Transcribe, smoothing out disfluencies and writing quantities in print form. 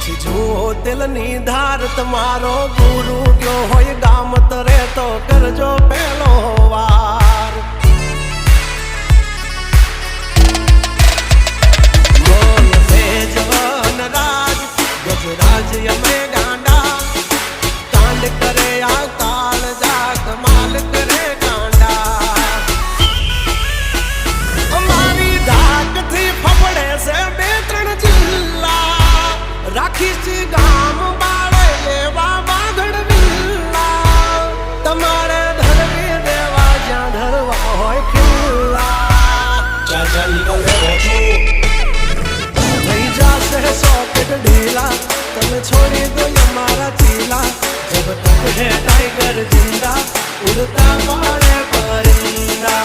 પછી જુઓ દિલની ધાર તમારો ગુરુ ગયો હોય ગામ તરે તો કરજો પેલો વાર બોલ મેજવાન રાજ ગજરાજ અમે ગાંડા કાંડ કરે આ કાળ જા કમાલ કરે ગાંડા અમારી ધાકથી ફફડે છે બે ત્રણ જિલ્લા રાખીશ ગામ બાળે લેવા બાગડ વિલ્લા તમારે ધરવી દેવા જ્યાં ધરવા હોય ખિલ્લા ચાચા નીકળે થઈ જશે સોકેટ ઢીલા તમે છોડી દો અમારા ચીલા જબ તક હે टाइगर जिंदा उड़ता मारे परिंदा